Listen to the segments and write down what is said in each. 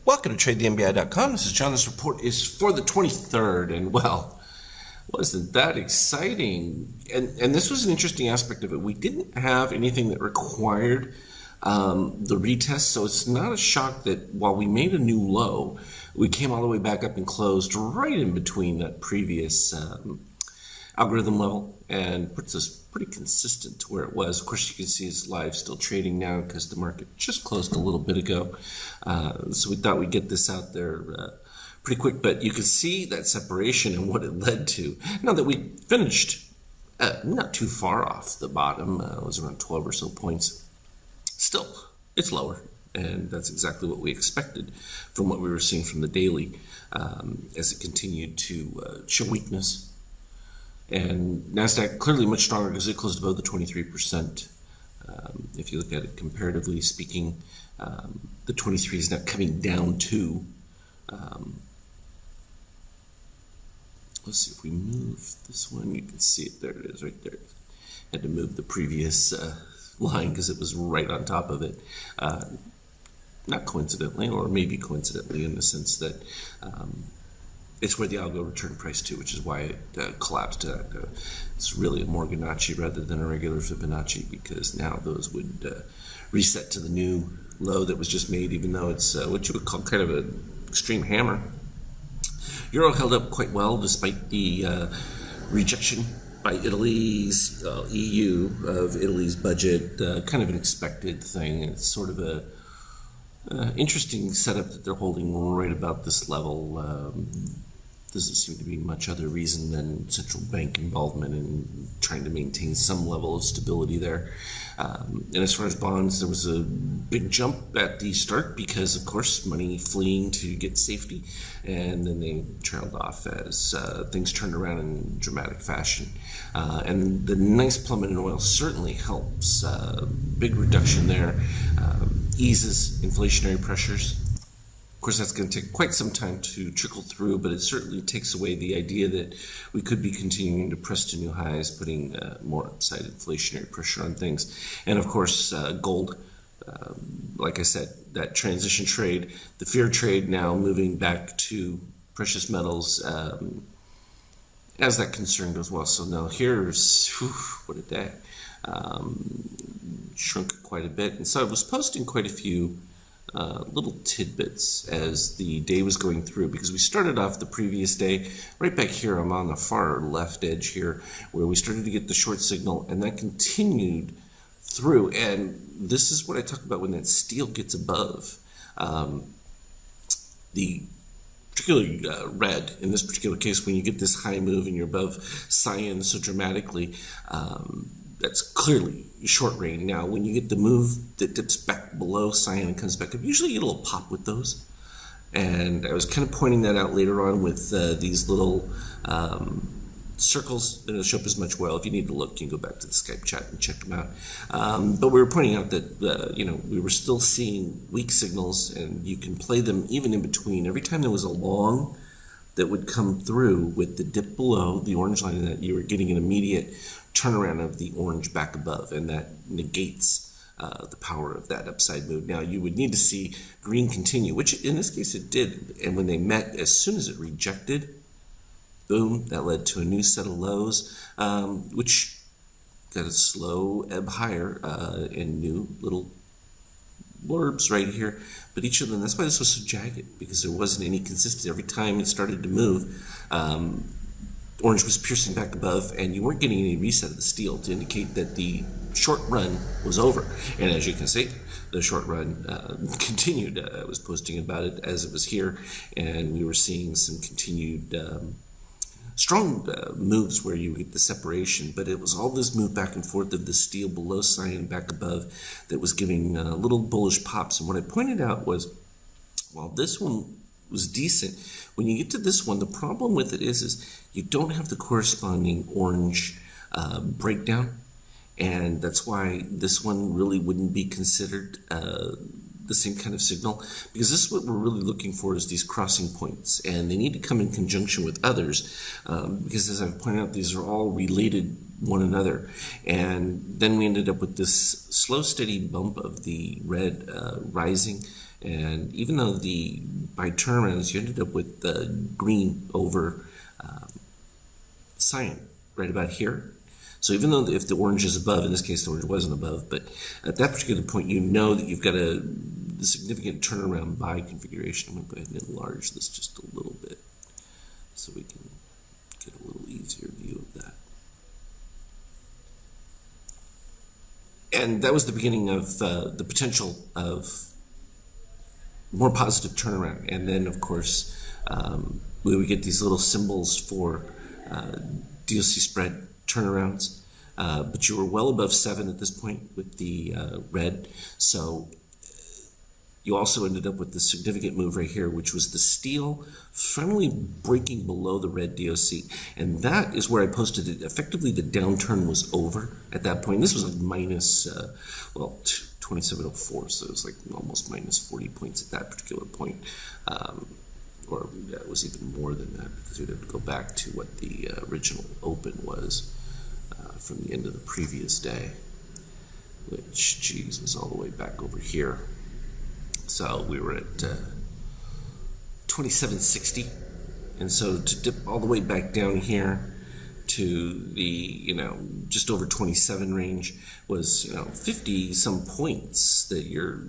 Welcome to TradeTheMBI.com. This is John. This report is for the 23rd, and well, wasn't that exciting? And this was an interesting aspect of it. We didn't have anything that required the retest, so it's not a shock that while we made a new low, we came all the way back up and closed right in between that previous algorithm level, and puts us pretty consistent to where it was. Of course, you can see it's live still trading now because the market just closed a little bit ago. So we thought we'd get this out there pretty quick, but you can see that separation and what it led to. Now that we finished not too far off the bottom, it was around 12 or so points. Still, it's lower, and that's exactly what we expected from what we were seeing from the daily as it continued to show weakness. And NASDAQ clearly much stronger because it closed above the 23%. If you look at it comparatively speaking, the 23 is now coming down to, let's see if we move this one, you can see it, there it is right there. Had to move the previous line because it was right on top of it. Not coincidentally, or maybe coincidentally in the sense that it's where the algo returned price to, which is why it collapsed. It's really a Morganacci rather than a regular Fibonacci, because now those would reset to the new low that was just made, even though it's what you would call kind of an extreme hammer. Euro held up quite well despite the rejection by Italy's EU of Italy's budget. Kind of an expected thing. It's sort of a interesting setup that they're holding right about this level. Doesn't seem to be much other reason than central bank involvement in trying to maintain some level of stability there. And as far as bonds, there was a big jump at the start because, of course, money fleeing to get safety, and then they trailed off as things turned around in dramatic fashion. And the nice plummet in oil certainly helps. Big reduction there eases inflationary pressures. Of course, that's going to take quite some time to trickle through, but it certainly takes away the idea that we could be continuing to press to new highs, putting more upside inflationary pressure on things. And of course, gold, like I said, that transition trade, the fear trade now moving back to precious metals as that concern goes well. So now here's, what a day, shrunk quite a bit. And so I was posting quite a few little tidbits as the day was going through, because we started off the previous day right back here. I'm on the far left edge here where we started to get the short signal, and that continued through. And this is what I talk about when that steel gets above the particularly red in this particular case. When you get this high move and you're above cyan so dramatically, that's clearly short range. Now, when you get the move that dips back below cyan and comes back up, usually you get a little pop with those. And I was kind of pointing that out later on with these little circles. They don't show up as much well. If you need to look, you can go back to the Skype chat and check them out. But we were pointing out that we were still seeing weak signals, and you can play them even in between. Every time there was a long that would come through with the dip below the orange line, that you were getting an immediate turnaround of the orange back above, and that negates the power of that upside move. Now, you would need to see green continue, which in this case it did, and when they met, as soon as it rejected, boom, that led to a new set of lows, which got a slow ebb higher and new little blurbs right here. But each of them, that's why this was so jagged, because there wasn't any consistency. Every time it started to move, orange was piercing back above, and you weren't getting any reset of the steel to indicate that the short run was over. And as you can see, the short run continued. I was posting about it as it was here, and we were seeing some continued strong moves where you get the separation, but it was all this move back and forth of the steel below cyan back above that was giving little bullish pops. And what I pointed out was, while this one was decent, when you get to this one, the problem with it is you don't have the corresponding orange breakdown, and that's why this one really wouldn't be considered the same kind of signal, because this is what we're really looking for, is these crossing points, and they need to come in conjunction with others, because as I've pointed out, these are all related one another. And then we ended up with this slow steady bump of the red rising, and even though the by turnarounds, you ended up with green over cyan right about here. So even though if the orange is above, in this case the orange wasn't above, but at that particular point you know that you've got a significant turnaround by configuration. I'm going to go ahead and enlarge this just a little bit so we can get a little easier view of that. And that was the beginning of the potential of more positive turnaround. And then, of course, we would get these little symbols for DOC spread turnarounds. But you were well above 7 at this point with the red. So you also ended up with the significant move right here, which was the steel finally breaking below the red DOC. And that is where I posted it. Effectively, the downturn was over at that point. This was like minus, 2704, so it was like almost minus 40 points at that particular point. Or yeah, it was even more than that, because we'd have to go back to what the original open was from the end of the previous day, which, geez, was all the way back over here. So we were at 2760, and so to dip all the way back down here to the, just over 27 range was, 50 some points that you're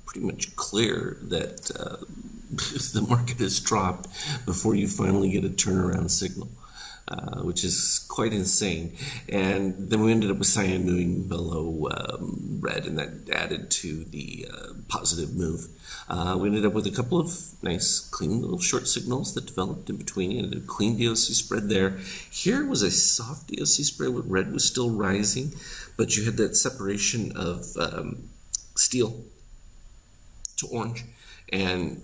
pretty much clear that the market has dropped before you finally get a turnaround signal. Which is quite insane. And then we ended up with cyan moving below red, and that added to the positive move. We ended up with a couple of nice, clean little short signals that developed in between, and a clean DOC spread there. Here was a soft DOC spread where red was still rising, but you had that separation of steel to orange, and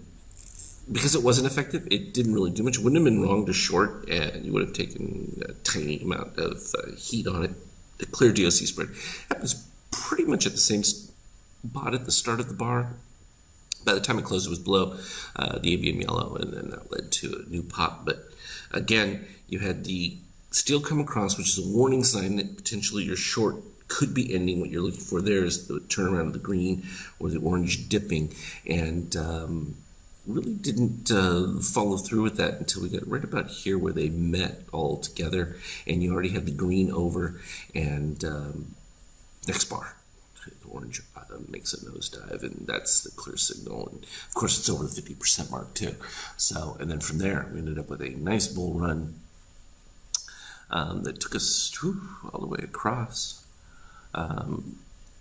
because it wasn't effective, it didn't really do much. It wouldn't have been wrong to short, and you would have taken a tiny amount of heat on it. The clear DOC spread happens pretty much at the same spot at the start of the bar. By the time it closed, it was below the ABM yellow, and then that led to a new pop. But again, you had the steel come across, which is a warning sign that potentially your short could be ending. What you're looking for there is the turnaround of the green or the orange dipping, and really didn't follow through with that until we got right about here where they met all together, and you already had the green over, and next bar, the orange makes a nosedive, and that's the clear signal. And of course, it's over the 50% mark too. So, and then from there, we ended up with a nice bull run that took us all the way across.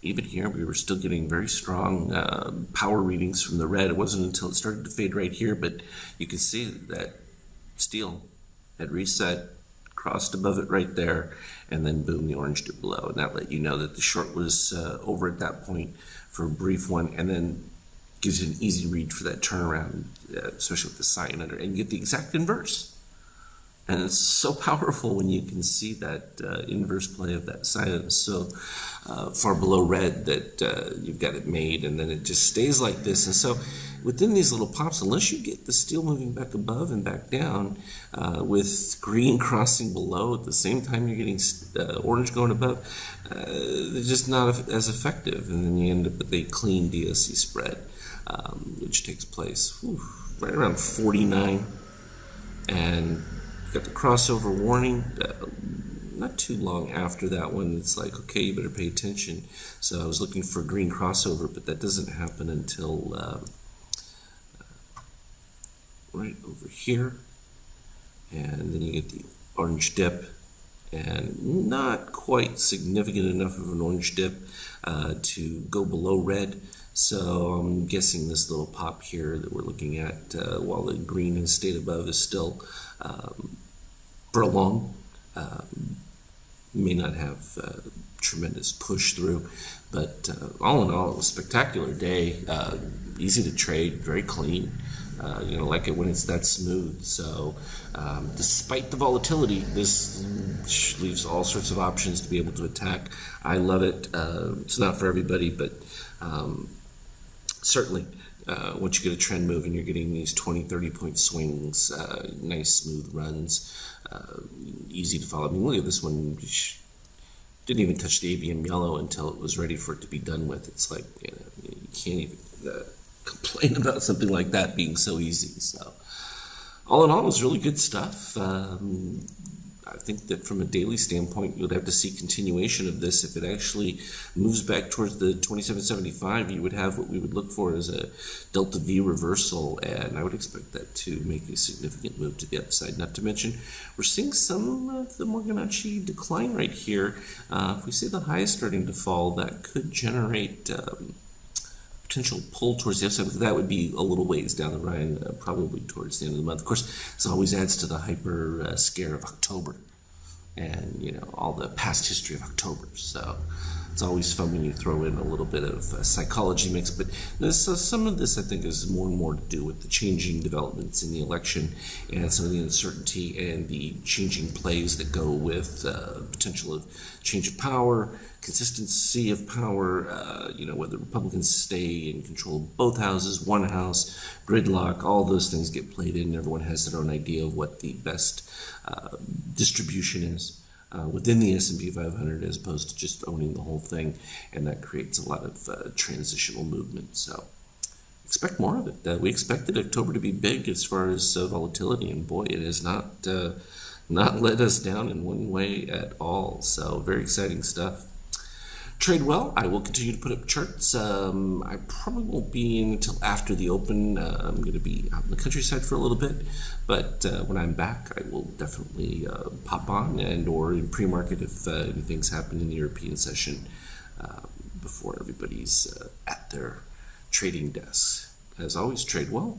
Even here, we were still getting very strong power readings from the red. It wasn't until it started to fade right here, but you can see that steel had reset, crossed above it right there, and then boom, the orange dipped below. And that let you know that the short was over at that point for a brief one, and then gives you an easy read for that turnaround, especially with the cyan under, and you get the exact inverse. And it's so powerful when you can see that inverse play of that cyan so far below red that you've got it made, and then it just stays like this. And so within these little pops, unless you get the steel moving back above and back down with green crossing below at the same time you're getting orange going above, they're just not as effective. And then you end up with a clean DOC spread, which takes place right around 49. And got the crossover warning not too long after that one. It's like, okay, you better pay attention. So I was looking for a green crossover, but that doesn't happen until right over here. And then you get the orange dip, and not quite significant enough of an orange dip to go below red. So I'm guessing this little pop here that we're looking at while the green has stayed above is still prolonged. May not have tremendous push through, but all in all, it was a spectacular day. Easy to trade, very clean. Like it when it's that smooth. So despite the volatility, this leaves all sorts of options to be able to attack. I love it. It's not for everybody, but certainly once you get a trend move and you're getting these 20-30 point swings, nice smooth runs, easy to follow. I mean, look at this one. Didn't even touch the ABM yellow until it was ready for it to be done with. It's like, you can't even complain about something like that being so easy. So, all in all, it was really good stuff. I think that from a daily standpoint, you'd have to see continuation of this. If it actually moves back towards the 2775, you would have what we would look for as a delta V reversal, and I would expect that to make a significant move to the upside. Not to mention, we're seeing some of the Morganacci decline right here. If we see the high starting to fall, that could generate potential pull towards the upside. That would be a little ways down the line, probably towards the end of the month. Of course, this always adds to the hyper scare of October, and all the past history of October. So it's always fun when you throw in a little bit of psychology mix. But some of this, I think, is more and more to do with the changing developments in the election and some of the uncertainty and the changing plays that go with potential of change of power, consistency of power, whether Republicans stay in control of both houses, one house, gridlock, all those things get played in. Everyone has their own idea of what the best distribution is within the S&P 500 as opposed to just owning the whole thing, and that creates a lot of transitional movement. So expect more of it. We expected October to be big as far as volatility, and boy, it has not let us down in one way at all. So very exciting stuff. Trade well. I will continue to put up charts. I probably won't be in until after the open. I'm going to be out in the countryside for a little bit, but when I'm back, I will definitely pop on or in pre-market if anything's happened in the European session before everybody's at their trading desks. As always, trade well.